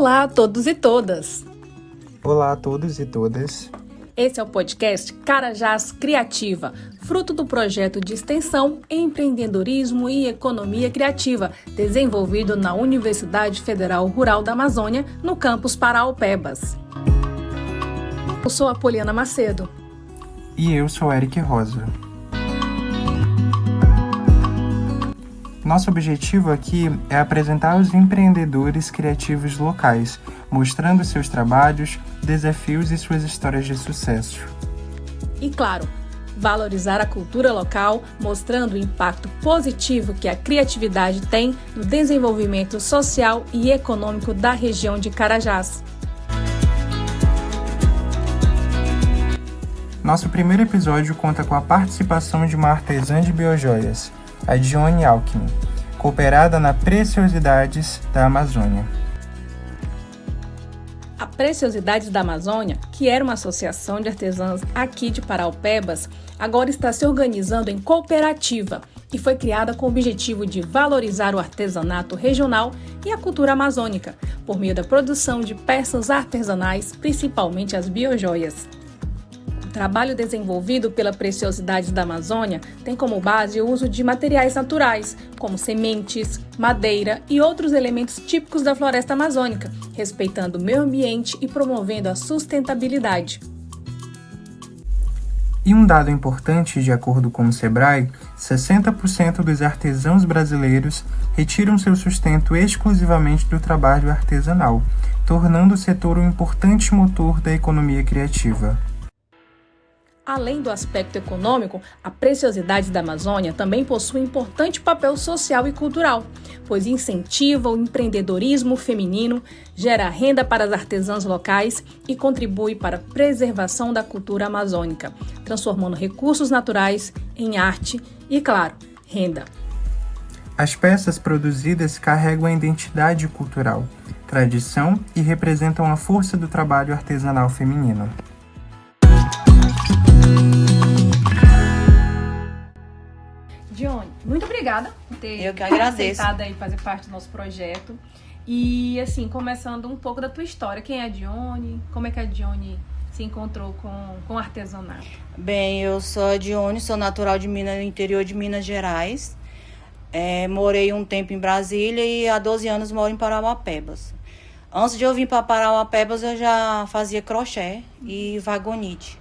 Olá a todos e todas! Olá a todos e todas! Esse é o podcast Carajás Criativa, fruto do projeto de extensão Empreendedorismo e Economia Criativa, desenvolvido na Universidade Federal Rural da Amazônia, no campus Paraupebas. Eu sou a Poliana Macedo. E eu sou Eric Rosa. Nosso objetivo aqui é apresentar os empreendedores criativos locais, mostrando seus trabalhos, desafios e suas histórias de sucesso. E claro, valorizar a cultura local, mostrando o impacto positivo que a criatividade tem no desenvolvimento social e econômico da região de Carajás. Nosso primeiro episódio conta com a participação de uma artesã de biojoias, a Dione Alckmin, cooperada na Preciosidades da Amazônia. A Preciosidades da Amazônia, que era uma associação de artesãs aqui de Paraupebas, agora está se organizando em cooperativa e foi criada com o objetivo de valorizar o artesanato regional e a cultura amazônica, por meio da produção de peças artesanais, principalmente as biojoias. O trabalho desenvolvido pela Preciosidades da Amazônia tem como base o uso de materiais naturais, como sementes, madeira e outros elementos típicos da floresta amazônica, respeitando o meio ambiente e promovendo a sustentabilidade. E um dado importante, de acordo com o Sebrae, 60% dos artesãos brasileiros retiram seu sustento exclusivamente do trabalho artesanal, tornando o setor um importante motor da economia criativa. Além do aspecto econômico, a Preciosidades da Amazônia também possui importante papel social e cultural, pois incentiva o empreendedorismo feminino, gera renda para as artesãs locais e contribui para a preservação da cultura amazônica, transformando recursos naturais em arte e, claro, renda. As peças produzidas carregam a identidade cultural, tradição e representam a força do trabalho artesanal feminino. Dione, muito obrigada por ter Eu que agradeço. aceitado aí fazer parte do nosso projeto. E assim, começando um pouco da tua história, quem é a Dione? Como é que a Dione se encontrou com o artesanato? Bem, eu sou a Dione, sou natural de Minas, no interior de Minas Gerais. Morei um tempo em Brasília e há 12 anos moro em Parauapebas. Antes de eu vir para Parauapebas, eu já fazia crochê e vagonite.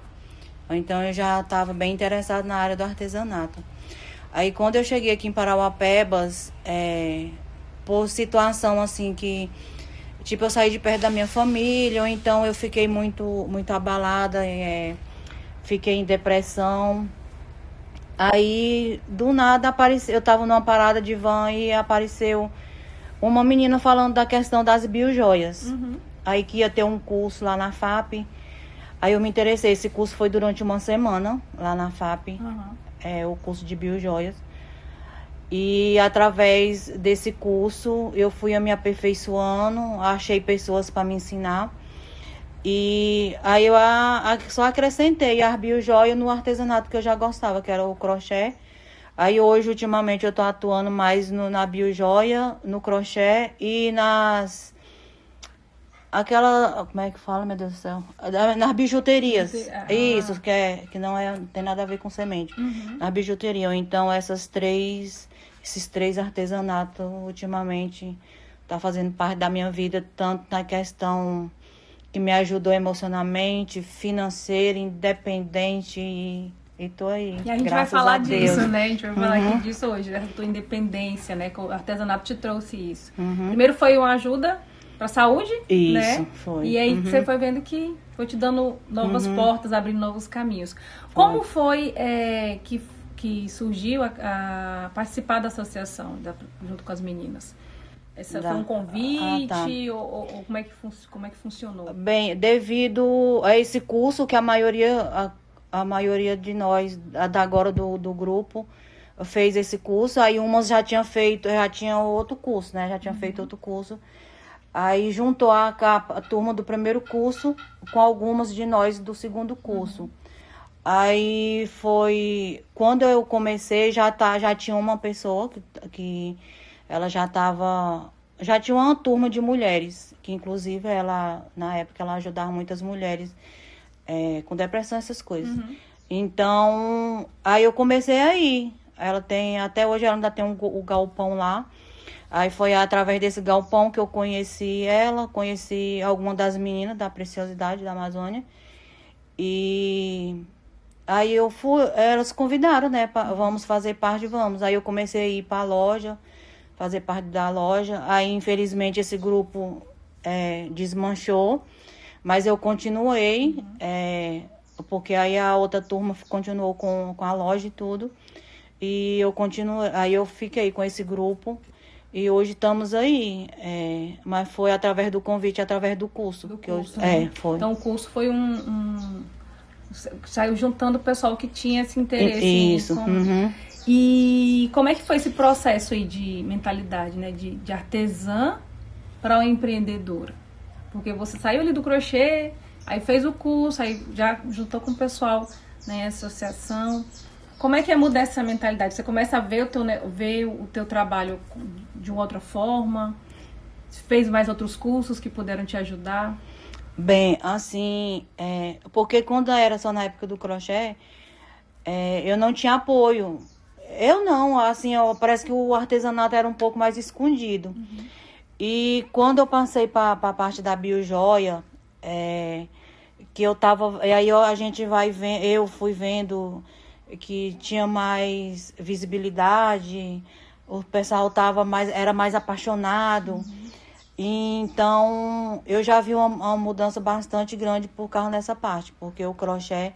Então eu já estava bem interessada na área do artesanato. Aí quando eu cheguei aqui em Parauapebas, por situação assim que, tipo, eu saí de perto da minha família, ou então eu fiquei muito abalada, fiquei em depressão. Aí, do nada, apareceu, eu tava numa parada de van e apareceu uma menina falando da questão das biojoias. Uhum. Aí que ia ter um curso lá na FAP. Aí eu me interessei, esse curso foi durante uma semana lá na FAP. Uhum. O curso de biojoias. E através desse curso eu fui me aperfeiçoando, achei pessoas para me ensinar. E aí eu só acrescentei as biojoias no artesanato que eu já gostava, que era o crochê. Aí hoje, ultimamente, eu tô atuando mais na biojoia, no crochê e como é que fala, meu Deus do céu? Nas bijuterias. Isso, que não tem nada a ver com semente. Uhum. Nas bijuterias. Então, esses três artesanatos, ultimamente, tá fazendo parte da minha vida, tanto na questão que me ajudou emocionalmente, financeira, independente e tô aí. E a gente vai falar disso, né? A gente vai falar aqui disso hoje, da tua independência, né? Que o artesanato te trouxe isso. Uhum. Primeiro foi uma ajuda para a saúde, Isso, né? foi. E aí você foi vendo que foi te dando novas portas, abrindo novos caminhos. Como foi que surgiu a participar da associação junto com as meninas? Foi um convite? Tá. Ou como é que funcionou? Bem, devido a esse curso que a maioria de nós, agora do grupo, fez esse curso, aí umas já tinham outro curso, né? Já tinha feito outro curso. Aí juntou a turma do primeiro curso com algumas de nós do segundo curso. Aí foi... Quando eu comecei, já tinha uma pessoa que ela já estava já tinha uma turma de mulheres, que inclusive ela, na época, ela ajudava muitas mulheres com depressão, essas coisas. Então, aí eu comecei a ir. Ela tem, até hoje ela ainda tem o galpão lá. Aí foi através desse galpão que eu conheci ela, conheci algumas das meninas da Preciosidade da Amazônia. E aí eu fui, elas convidaram, né? Vamos fazer parte, vamos. Aí eu comecei a ir para a loja, fazer parte da loja. Aí, infelizmente, esse grupo desmanchou, mas eu continuei, porque aí a outra turma continuou com a loja e tudo. E eu continuei, aí eu fiquei com esse grupo e hoje estamos aí. Mas foi através do convite, através do curso. Né? Foi. Então o curso foi saiu juntando o pessoal que tinha esse interesse. Isso. E como é que foi esse processo aí de mentalidade, né? De artesã para uma empreendedora? Porque você saiu ali do crochê, aí fez o curso, aí já juntou com o pessoal, né? Associação. Como é que é mudar essa mentalidade? Você começa a ver o teu trabalho de uma outra forma? Fez mais outros cursos que puderam te ajudar? Bem, assim, porque quando era só na época do crochê, eu não tinha apoio. Eu não, assim, parece que o artesanato era um pouco mais escondido. E quando eu passei para a parte da biojoia, que eu tava, e aí a gente vai vendo, eu fui vendo que tinha mais visibilidade, o pessoal era mais apaixonado. E então eu já vi uma mudança bastante grande por causa dessa parte, porque o crochê,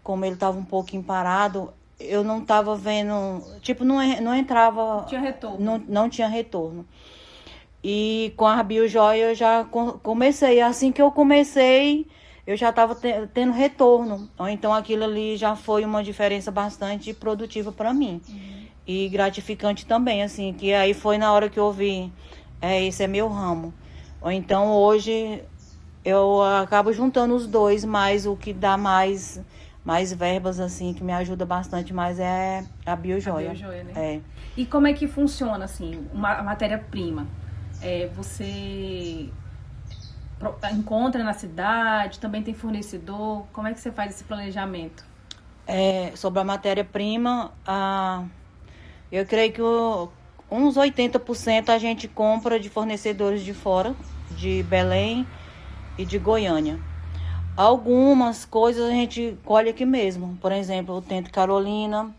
como ele estava um pouquinho parado, eu não estava vendo, tipo, não entrava, tinha retorno. Não tinha retorno. E com a biojoia eu já comecei, assim que eu comecei, eu já estava tendo retorno. Então aquilo ali já foi uma diferença bastante produtiva para mim. E gratificante também, assim, que aí foi na hora que eu vi, esse é meu ramo. Ou então hoje eu acabo juntando os dois, mas o que dá mais verbas, assim, que me ajuda bastante mais é a biojoia. A biojoia, né? E como é que funciona, assim, a matéria-prima? Você encontra na cidade, também tem fornecedor? Como é que você faz esse planejamento? Sobre a matéria-prima, eu creio que uns 80% a gente compra de fornecedores de fora, de Belém e de Goiânia. Algumas coisas a gente colhe aqui mesmo. Por exemplo, o Tento Carolina,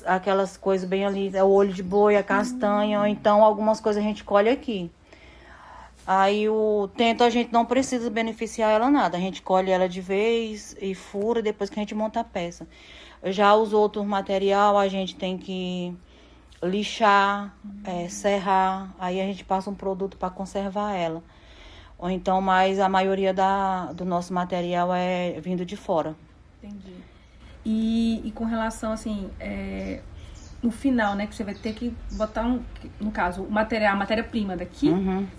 aquelas coisas bem ali, o olho de boi, a castanha, ou então algumas coisas a gente colhe aqui. Aí o tento a gente não precisa beneficiar ela nada. A gente colhe ela de vez e fura depois que a gente monta a peça. Já os outros material a gente tem que lixar, serrar. Aí a gente passa um produto para conservar ela. Ou então, mas a maioria do nosso material é vindo de fora. Entendi. E com relação, assim, no final, né, que você vai ter que botar no caso, a matéria-prima daqui,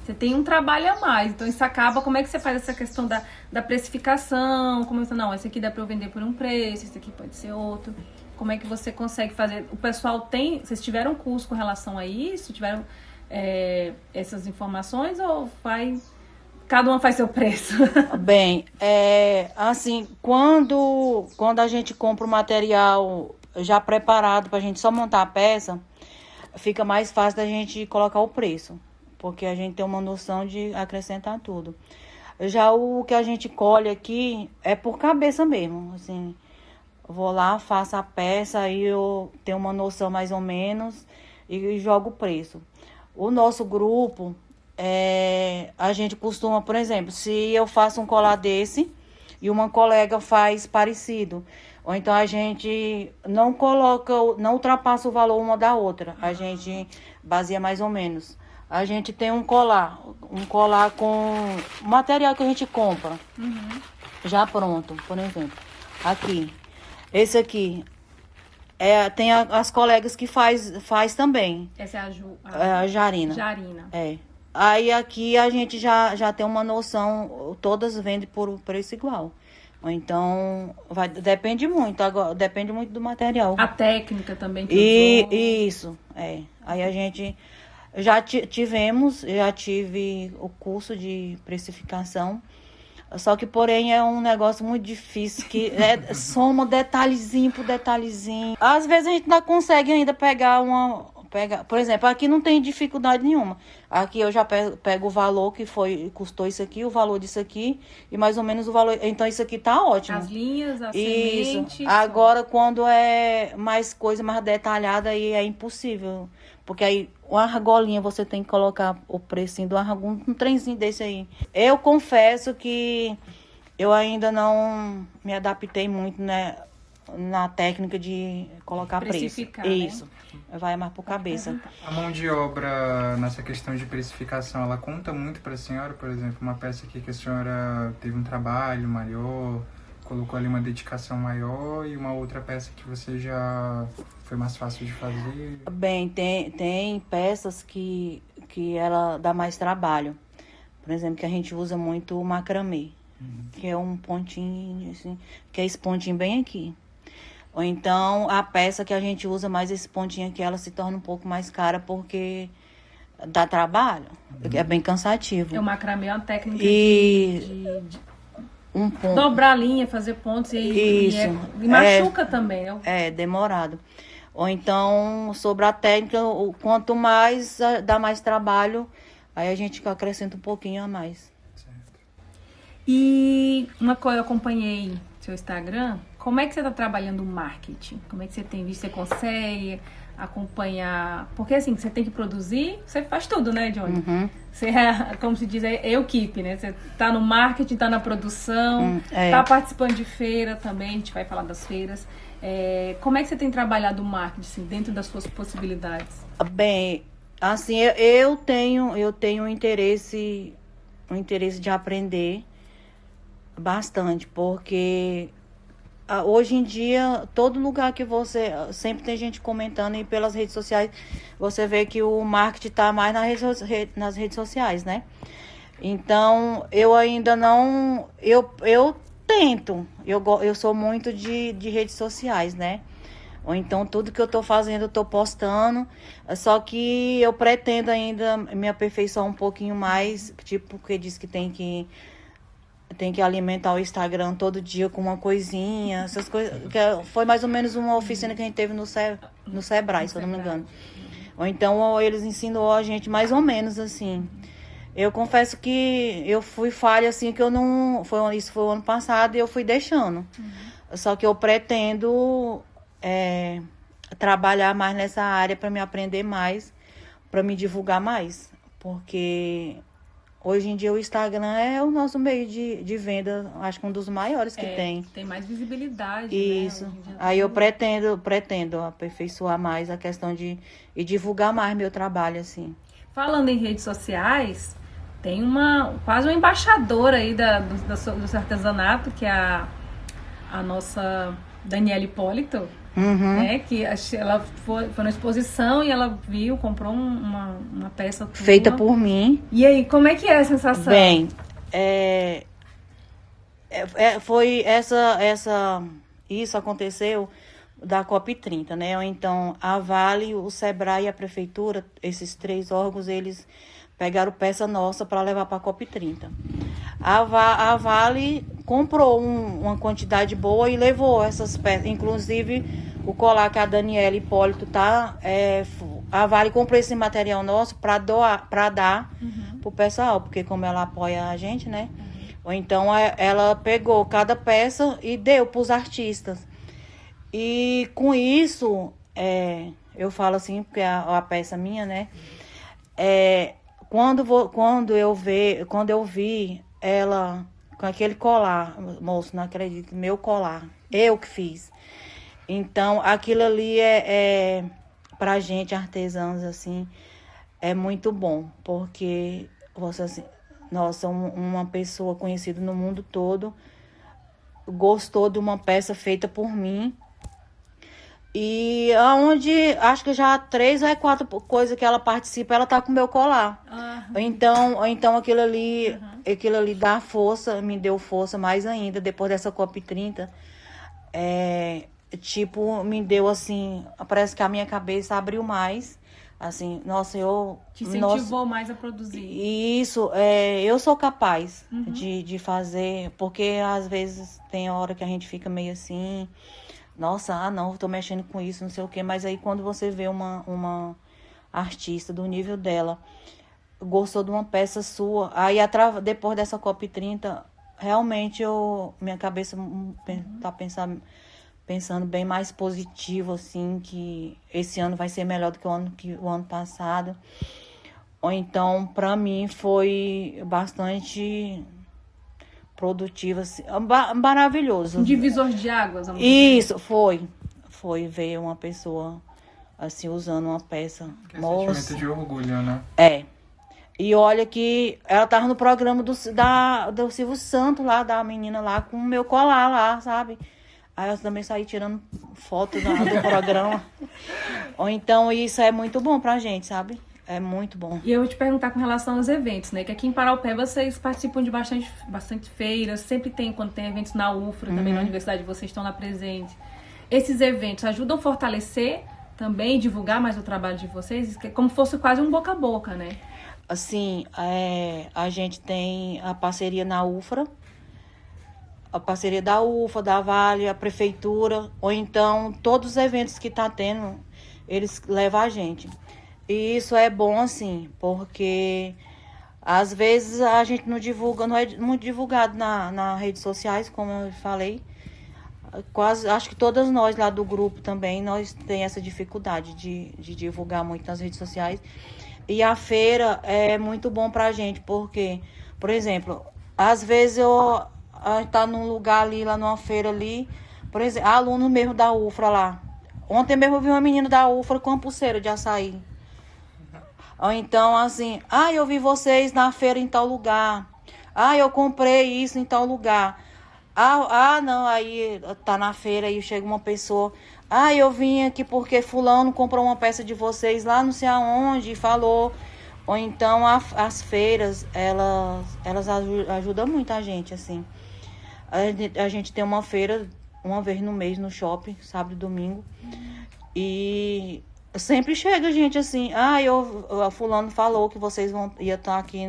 você tem um trabalho a mais. Então isso acaba, como é que você faz essa questão da precificação? Como você, não, esse aqui dá para eu vender por um preço, esse aqui pode ser outro. Como é que você consegue fazer? O pessoal vocês tiveram curso com relação a isso? Tiveram essas informações ou cada uma faz seu preço? Bem, assim, quando a gente compra o material já preparado para a gente só montar a peça, fica mais fácil da gente colocar o preço, porque a gente tem uma noção de acrescentar tudo. Já o que a gente colhe aqui é por cabeça mesmo, assim, vou lá, faço a peça, aí eu tenho uma noção mais ou menos e jogo o preço. O nosso grupo, a gente costuma, por exemplo, se eu faço um colar desse e uma colega faz parecido, ou então a gente não ultrapassa o valor uma da outra. A gente baseia mais ou menos. A gente tem um colar com o material que a gente compra, já pronto, por exemplo. Aqui, esse aqui, tem as colegas que faz também. Essa é a Jarina. Jarina. Aí aqui a gente já tem uma noção, todas vendem por preço igual. Então, depende muito, agora depende muito do material. A técnica também que usou. Isso, Aí a gente Já tive o curso de precificação, só que, porém, é um negócio muito difícil, que soma detalhezinho por detalhezinho. Às vezes a gente não consegue ainda pegar, por exemplo, aqui não tem dificuldade nenhuma. Aqui eu já pego o valor que custou isso aqui, o valor disso aqui, e mais ou menos o valor. Então, isso aqui tá ótimo. As linhas, as Isso. sementes. Agora, quando é mais coisa mais detalhada, aí é impossível. Porque aí, uma argolinha, você tem que colocar o precinho do argolho, um trenzinho desse aí. Eu confesso que eu ainda não me adaptei muito, né, na técnica de colocar preço. Precificar, né? Isso. Vai mais por cabeça. A mão de obra nessa questão de precificação, ela conta muito para a senhora? Por exemplo, uma peça aqui que a senhora teve um trabalho maior, colocou ali uma dedicação maior, e uma outra peça que você já foi mais fácil de fazer? Bem, tem peças que ela dá mais trabalho. Por exemplo, que a gente usa muito o macramê, que é um pontinho, assim, que é esse pontinho bem aqui. Ou então, a peça que a gente usa mais esse pontinho aqui, ela se torna um pouco mais cara porque dá trabalho, é bem cansativo. O macramê é uma técnica E de um ponto. dobrar a linha, fazer pontos e machuca também, né? É demorado. Ou então, sobre a técnica, quanto mais dá mais trabalho, aí a gente acrescenta um pouquinho a mais. E uma coisa, eu acompanhei seu Instagram, como é que você está trabalhando o marketing? Como é que você tem visto? Você consegue acompanhar? Porque assim, você tem que produzir, você faz tudo, né, Johnny? Você é, como se diz, é equipe, né? Você tá no marketing, tá na produção, tá participando de feira também, a gente vai falar das feiras. Como é que você tem trabalhado o marketing, assim, dentro das suas possibilidades? Bem, assim, eu tenho um interesse de aprender bastante, porque hoje em dia, todo lugar que você... Sempre tem gente comentando e pelas redes sociais, você vê que o marketing está mais nas redes sociais, né? Então, eu ainda não... Eu tento. Eu sou muito de redes sociais, né? Ou então, tudo que eu tô fazendo, eu tô postando. Só que eu pretendo ainda me aperfeiçoar um pouquinho mais. Tipo, porque diz que tem que alimentar o Instagram todo dia com uma coisinha, essas coisas. Foi mais ou menos uma oficina que a gente teve no Sebrae, se eu não me engano. Ou então eles ensinou a gente mais ou menos assim. Eu confesso que eu fui falha assim, que eu não... Isso foi o ano passado e eu fui deixando. Só que eu pretendo trabalhar mais nessa área para me aprender mais, para me divulgar mais. Porque... Hoje em dia o Instagram é o nosso meio de venda, acho que um dos maiores que tem. Tem mais visibilidade, Isso. Né? Aí eu pretendo aperfeiçoar mais a questão de divulgar mais meu trabalho, assim. Falando em redes sociais, tem quase uma embaixadora aí do seu artesanato, que é a nossa Daniela Hipólito. Né? Que ela foi na exposição e ela comprou uma peça tua. Feita por mim. E aí, como é que é a sensação? Bem, foi isso aconteceu da COP30, né? Ou então a Vale, o Sebrae e a Prefeitura, esses 3 órgãos, eles pegaram peça nossa para levar para a COP30. A Vale comprou uma quantidade boa e levou essas peças, inclusive o colar que a Daniela Hipólito tá, a Vale comprou esse material nosso para dar pro pessoal, porque como ela apoia a gente, né? Ou então ela pegou cada peça e deu pros artistas. E com isso, eu falo assim, porque a peça minha, né? Quando eu vi ela com aquele colar, moço, não acredito, meu colar, eu que fiz. Então, aquilo ali pra gente, artesãos, assim, é muito bom, porque você, assim, nossa, uma pessoa conhecida no mundo todo gostou de uma peça feita por mim. E aonde acho que já 3 ou 4 coisas que ela participa, ela tá com o meu colar. Então aquilo ali dá força, me deu força mais ainda depois dessa COP30. Me deu assim, parece que a minha cabeça abriu mais Assim, nossa, eu... Te incentivou mais a produzir. Isso, eu sou capaz de fazer, porque às vezes tem hora que a gente fica meio assim, nossa, não, tô mexendo com isso, não sei o quê, mas aí quando você vê uma artista do nível dela, gostou de uma peça sua, aí depois dessa COP30, realmente minha cabeça tá pensando bem mais positivo, assim, que esse ano vai ser melhor do que o ano passado. Ou então, para mim, foi bastante produtivo, assim, maravilhoso. Um divisor de águas, vamos Isso, dizer. Foi ver uma pessoa, assim, usando uma peça. Que é sentimento de orgulho, né? E olha que ela tava no programa do Silvio Santos lá, da menina lá, com o meu colar lá, sabe? Aí eu também saí tirando foto do programa. Ou então isso é muito bom pra gente, sabe? É muito bom. E eu vou te perguntar com relação aos eventos, né? Que aqui em Paraupeba vocês participam de bastante feiras, sempre tem, quando tem eventos na UFRA, também na universidade vocês estão lá presentes. Esses eventos ajudam a fortalecer também, divulgar mais o trabalho de vocês, como fosse quase um boca a boca, né? Assim, a gente tem a parceria na UFRA, a parceria da UFA, da Vale, a prefeitura, ou então todos os eventos que tá tendo, eles levam a gente. E isso é bom, assim, porque às vezes a gente não divulga, não é muito divulgado nas redes sociais, como eu falei. Acho que todas nós lá do grupo também, nós tem essa dificuldade de divulgar muito nas redes sociais. E a feira é muito bom pra gente, porque, por exemplo, às vezes a gente tá num lugar ali, lá numa feira ali, por exemplo, aluno mesmo da UFRA lá. Ontem mesmo eu vi uma menina da UFRA com uma pulseira de açaí. Ou então, assim, eu vi vocês na feira em tal lugar. Eu comprei isso em tal lugar. Não, aí tá na feira e chega uma pessoa. Eu vim aqui porque fulano comprou uma peça de vocês lá não sei aonde e falou. Ou então as feiras, elas ajudam muito a gente, assim. A gente tem uma feira uma vez no mês no shopping, sábado e domingo. E sempre chega gente assim, fulano falou que vocês ia estar aqui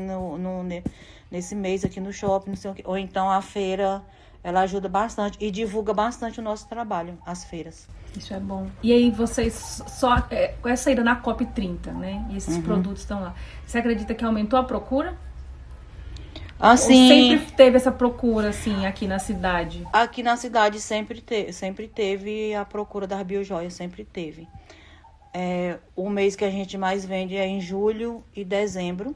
nesse mês aqui no shopping, não sei o quê. Ou então a feira, ela ajuda bastante e divulga bastante o nosso trabalho, as feiras. Isso é bom. E aí vocês com essa ida na COP30, né? E esses produtos estão lá. Você acredita que aumentou a procura? Assim, ou sempre teve essa procura, assim, aqui na cidade? Aqui na cidade sempre teve a procura das biojoias, sempre teve. O mês que a gente mais vende é em julho e dezembro.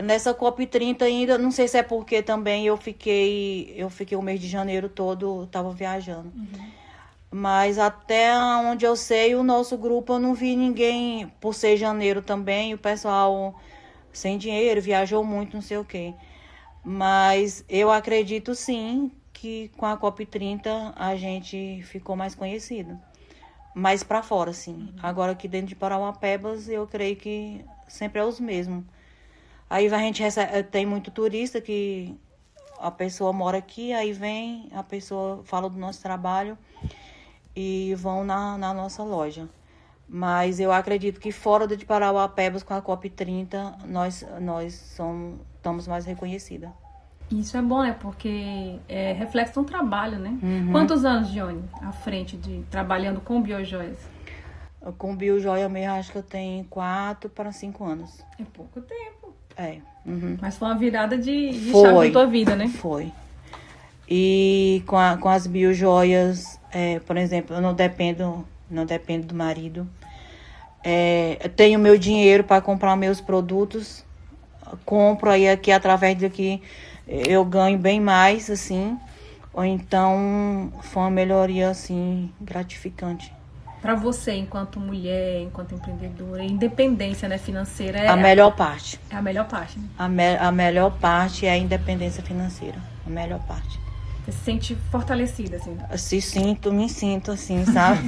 Nessa COP30 ainda, não sei se é porque também eu fiquei o mês de janeiro todo, estava viajando. Mas até onde eu sei, o nosso grupo, eu não vi ninguém, por ser janeiro também, o pessoal sem dinheiro, viajou muito, não sei o quê. Mas eu acredito sim que com a COP30 a gente ficou mais conhecido. Mais para fora, sim. Agora aqui dentro de Parauapebas, eu creio que sempre é os mesmos. Aí a gente tem muito turista que a pessoa mora aqui, aí vem, a pessoa fala do nosso trabalho e vão na nossa loja. Mas eu acredito que fora de Parauapebas, com a COP30, nós estamos mais reconhecidas. Isso é bom, né? Porque é reflexo do trabalho, né? Quantos anos, Johnny, à frente trabalhando com biojoias? Com biojoia mesmo, acho que eu tenho 4 para 5 anos. É pouco tempo. Mas foi uma virada de chave na tua vida, né? Foi. E com as biojoias, por exemplo, eu não dependo do marido. Eu tenho meu dinheiro para comprar meus produtos. Compro aí aqui, através daqui, eu ganho bem mais, assim. Ou então, foi uma melhoria, assim, gratificante. Para você, enquanto mulher, enquanto empreendedora, independência, né, financeira a melhor parte. É a melhor parte, né? A melhor parte é a independência financeira. A melhor parte. Você se sente fortalecida, assim? Me sinto assim, sabe?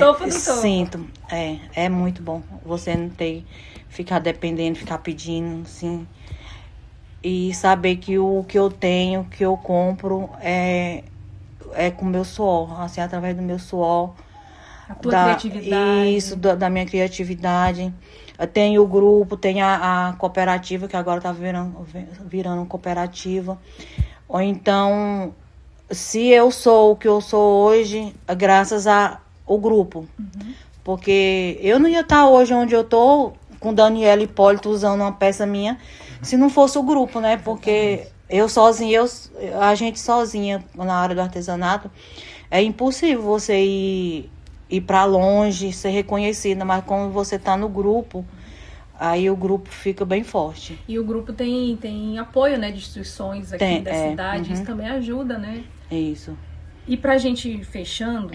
Topo do topo. Sinto. É muito bom. Você não ficar dependendo, ficar pedindo, assim. E saber que o que eu tenho, que eu compro, é com o meu suor, assim, através do meu suor. A tua criatividade. Isso, da minha criatividade. Tem o grupo, tem a cooperativa, que agora está virando cooperativa. Ou então, se eu sou o que eu sou hoje, é graças ao grupo. Porque eu não ia estar hoje onde eu estou, com Daniela Hipólito usando uma peça minha, se não fosse o grupo, né? Porque eu sozinha, a gente sozinha na área do artesanato, é impossível você ir para longe, ser reconhecida, mas como você está no grupo, aí o grupo fica bem forte. E o grupo tem apoio, né, de instituições aqui da cidade, isso também ajuda, né? É isso. E pra gente fechando,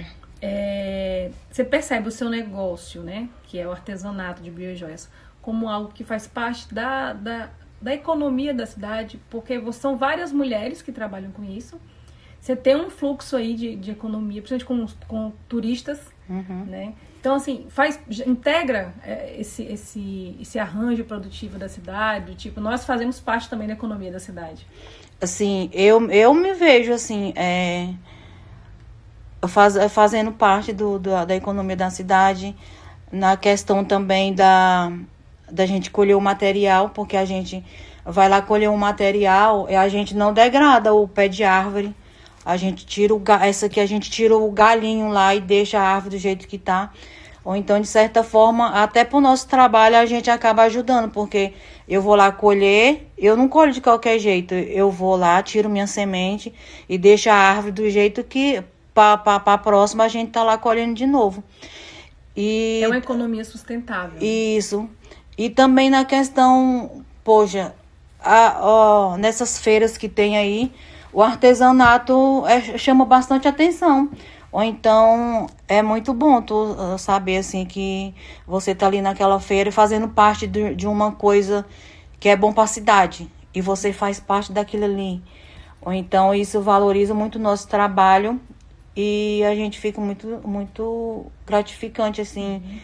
você percebe o seu negócio, né, que é o artesanato de biojoias, como algo que faz parte da economia da cidade, porque são várias mulheres que trabalham com isso. Você tem um fluxo aí de economia, principalmente com turistas, né? Então, assim, integra esse arranjo produtivo da cidade, tipo, nós fazemos parte também da economia da cidade. Assim, eu me vejo, assim, fazendo parte da economia da cidade, na questão também da gente colher o material, porque a gente vai lá colher um material e a gente não degrada o pé de árvore. A gente tira a gente tira o galinho lá e deixa a árvore do jeito que tá. Ou então, de certa forma, até pro nosso trabalho a gente acaba ajudando, porque eu vou lá colher, eu não colho de qualquer jeito. Eu vou lá, tiro minha semente e deixo a árvore do jeito que para próxima a gente tá lá colhendo de novo. É uma economia sustentável. Isso. E também na questão, poxa, nessas feiras que tem aí, o artesanato chama bastante atenção. Ou então, é muito bom tu saber, assim, que você tá ali naquela feira fazendo parte de uma coisa que é bom para a cidade. E você faz parte daquilo ali. Ou então, isso valoriza muito o nosso trabalho. E a gente fica muito, muito gratificante, assim,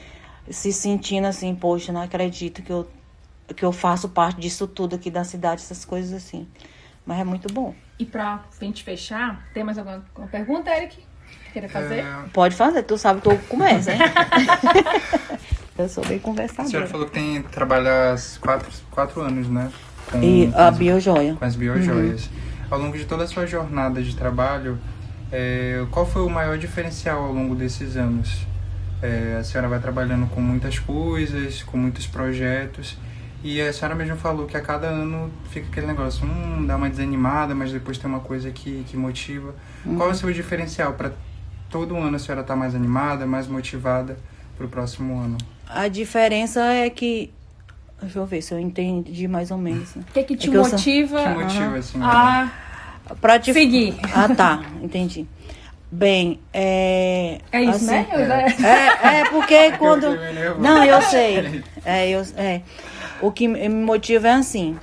se sentindo assim, poxa, não acredito que eu faço parte disso tudo aqui da cidade, essas coisas assim. Mas é muito bom. E pra gente fechar, tem mais alguma pergunta, Eric? Queria fazer? Pode fazer, tu sabe que eu começo, hein? Eu sou bem conversadora. A senhora falou que trabalha há 4 anos, né? E a biojoia. Com as biojoias. Ao longo de toda a sua jornada de trabalho, qual foi o maior diferencial ao longo desses anos? A senhora vai trabalhando com muitas coisas, com muitos projetos, e a senhora mesmo falou que a cada ano fica aquele negócio, dá uma desanimada, mas depois tem uma coisa que motiva. Qual é o seu diferencial para todo ano a senhora estar mais animada, mais motivada para o próximo ano? A diferença é que... Deixa eu ver se eu entendi mais ou menos. O que te motiva? Que motiva, assim, pra seguir. Tá, entendi. Bem, isso, assim, né? porque quando... Não, eu sei. O que me motiva é assim,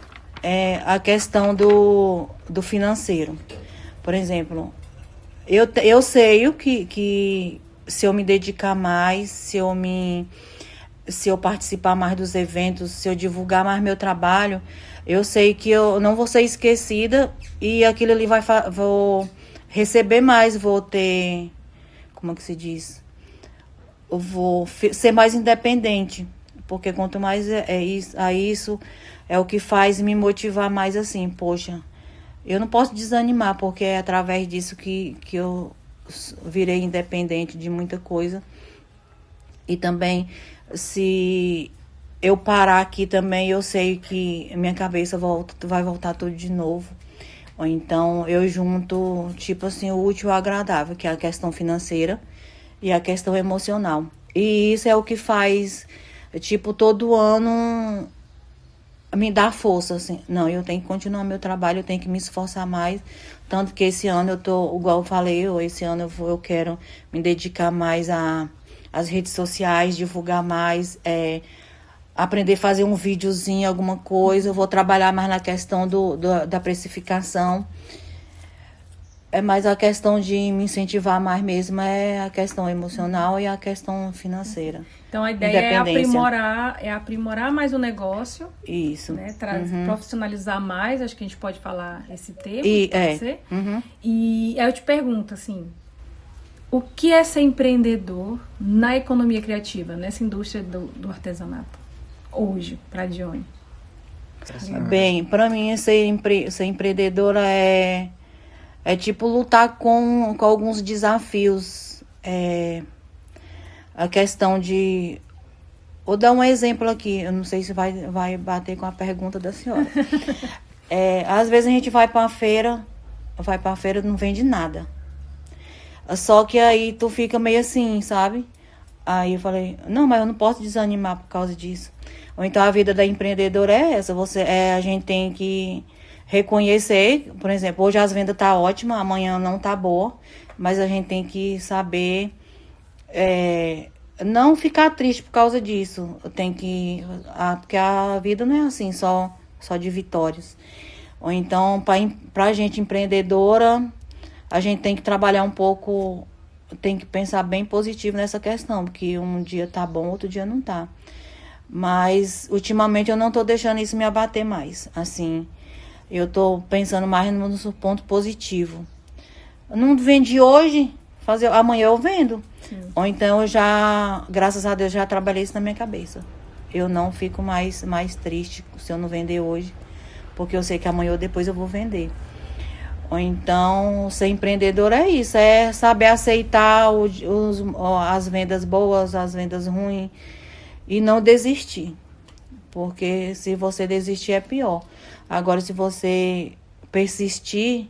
a questão do financeiro. Por exemplo, eu sei que se eu me dedicar mais, se eu participar mais dos eventos, se eu divulgar mais meu trabalho, eu sei que eu não vou ser esquecida e aquilo ali vou receber mais, vou ter, como é que se diz? Eu vou ser mais independente, porque quanto mais isso é o que faz me motivar mais assim, poxa, eu não posso desanimar, porque é através disso que eu virei independente de muita coisa. E também, se eu parar aqui também, eu sei que minha cabeça vai voltar tudo de novo. Ou então eu junto, tipo assim, o útil ao agradável, que é a questão financeira e a questão emocional. E isso é o que faz, tipo, todo ano me dar força, assim. Não, eu tenho que continuar meu trabalho, eu tenho que me esforçar mais. Tanto que esse ano eu tô, igual eu falei, esse ano eu quero me dedicar mais às redes sociais, divulgar mais, aprender a fazer um videozinho, alguma coisa. Eu vou trabalhar mais na questão da precificação. É mais a questão de me incentivar mais mesmo, é a questão emocional e a questão financeira. Então a ideia é aprimorar mais o negócio. Isso. Né? Profissionalizar mais, acho que a gente pode falar esse termo. E aí eu te pergunto, assim, O que é ser empreendedor na economia criativa, nessa indústria do artesanato, hoje, para a Dione? Bem, para mim, ser empreendedora é tipo lutar com alguns desafios. A questão de... Vou dar um exemplo aqui, eu não sei se vai bater com a pergunta da senhora. Às vezes a gente vai para a feira e não vende nada. Só que aí tu fica meio assim, sabe? Aí eu falei, não, mas eu não posso desanimar por causa disso. Ou então a vida da empreendedora é essa, a gente tem que reconhecer, por exemplo, hoje as vendas tá ótimas, amanhã não tá boa, mas a gente tem que saber não ficar triste por causa disso. Porque a vida não é assim, só de vitórias. Ou então, pra gente empreendedora, a gente tem que trabalhar um pouco, tem que pensar bem positivo nessa questão, porque um dia tá bom, outro dia não tá. Mas, ultimamente, eu não tô deixando isso me abater mais. Assim, eu tô pensando mais no ponto positivo. Eu não vendi hoje, amanhã eu vendo. Sim. Ou então, graças a Deus, já trabalhei isso na minha cabeça. Eu não fico mais triste se eu não vender hoje, porque eu sei que amanhã ou depois eu vou vender. Ou então, ser empreendedor é isso, é saber aceitar as vendas boas, as vendas ruins e não desistir. Porque se você desistir é pior. Agora, se você persistir,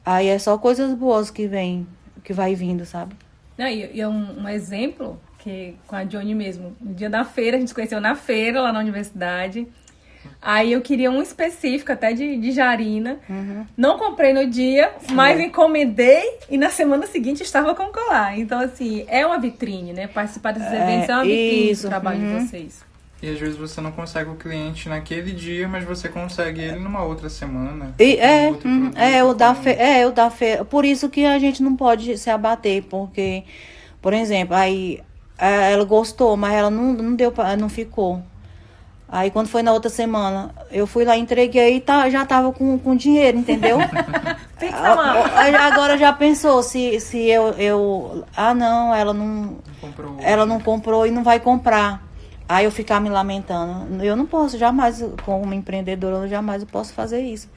aí é só coisas boas que vai vindo, sabe? E um exemplo que com a Dione mesmo, no dia da feira, a gente se conheceu na feira, lá na universidade. Aí eu queria um específico, até de jarina. Uhum. Não comprei no dia, mas encomendei e na semana seguinte estava com colar. Então, assim, é uma vitrine, né? Participar desses eventos é uma vitrine do trabalho de vocês. E às vezes você não consegue o cliente naquele dia, mas você consegue ele numa outra semana. O da feira. Por isso que a gente não pode se abater, porque, por exemplo, aí ela gostou, mas ela não ficou. Aí quando foi na outra semana, eu fui lá, entreguei e já tava com dinheiro, entendeu? Agora já pensou se eu... não, ela não comprou e não vai comprar. Aí eu ficar me lamentando. Eu não posso jamais, como empreendedora, eu posso fazer isso.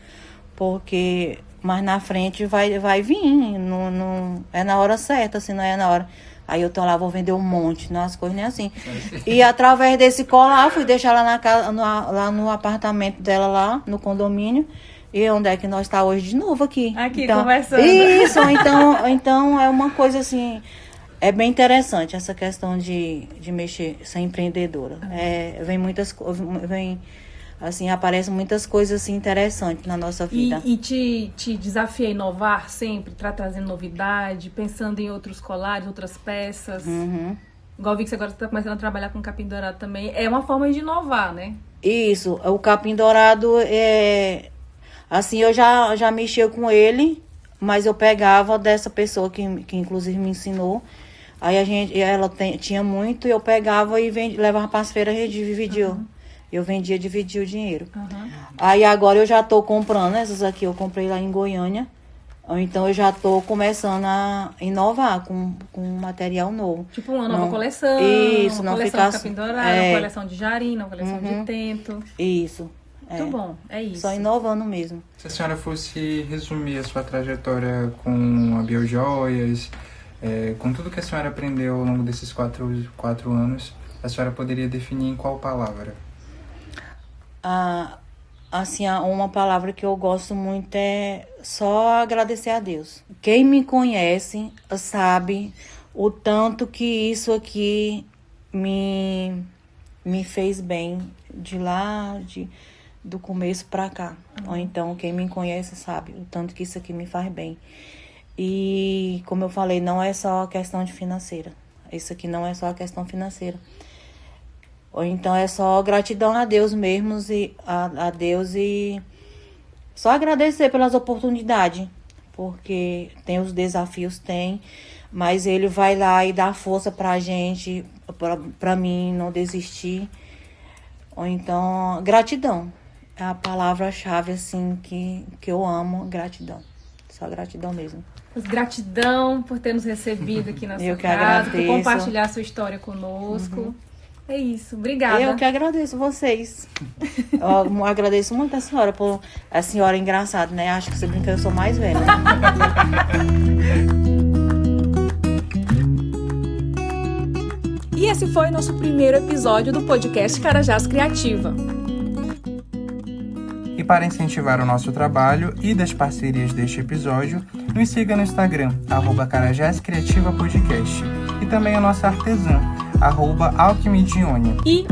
Porque mais na frente vai vir, não é na hora certa, se não é na hora... Aí eu tô lá, vou vender um monte, não as coisas nem assim. E através desse colar, fui deixar lá na casa, lá no apartamento dela, lá no condomínio. E onde é que nós tá hoje de novo aqui? Aqui, então, conversando. Isso, então é uma coisa assim, é bem interessante essa questão de mexer, ser empreendedora. Assim, aparecem muitas coisas assim, interessantes na nossa vida. E te desafia a inovar sempre, trazendo novidade, pensando em outros colares, outras peças. Uhum. Igual vi que você agora está começando a trabalhar com capim dourado também. É uma forma de inovar, né? Isso, o capim dourado assim, eu já mexia com ele, mas eu pegava dessa pessoa que inclusive me ensinou. Aí ela tinha muito, e eu pegava e levava para as feiras e dividia. Uhum. Eu vendia, dividia o dinheiro. Uhum. Aí agora eu já tô comprando, essas aqui eu comprei lá em Goiânia. Então eu já tô começando a inovar com material novo. Tipo uma nova coleção. Isso, uma não coleção ficar... de capim dourado, uma coleção de jarina, uma coleção de tento. Isso. Muito bom, é isso. Só inovando mesmo. Se a senhora fosse resumir a sua trajetória com a Biojoias, com tudo que a senhora aprendeu ao longo desses 4 anos, a senhora poderia definir em qual palavra? Assim, uma palavra que eu gosto muito é só agradecer a Deus. Quem me conhece sabe o tanto que isso aqui me fez bem do começo pra cá. Uhum. Ou então, quem me conhece sabe o tanto que isso aqui me faz bem. E, como eu falei, não é só a questão de financeira. Isso aqui não é só a questão financeira. Ou então é só gratidão a Deus mesmo, a Deus, e só agradecer pelas oportunidades, porque tem os desafios, mas Ele vai lá e dá força pra gente, pra mim não desistir. Ou então, gratidão. É a palavra-chave, assim, que eu amo, gratidão. Só gratidão mesmo. Gratidão por ter nos recebido aqui na sua casa, por compartilhar sua história conosco. É isso, obrigada. Eu que agradeço vocês. Eu agradeço muito a senhora, por a senhora é engraçada, né? Acho que você brinca, eu sou mais velha. E esse foi nosso primeiro episódio do podcast Carajás Criativa. E para incentivar o nosso trabalho e das parcerias deste episódio, nos siga no Instagram, @carajáscriativapodcast. E também a nossa artesã, @alquimidionia. E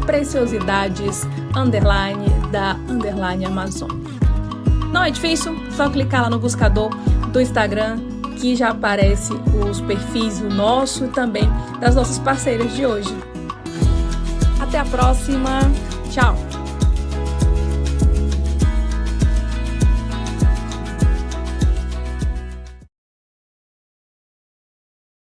@preciosidades, _ Amazon. Não é difícil, só clicar lá no buscador do Instagram, que já aparece os perfis do nosso e também das nossas parceiras de hoje. Até a próxima. Tchau!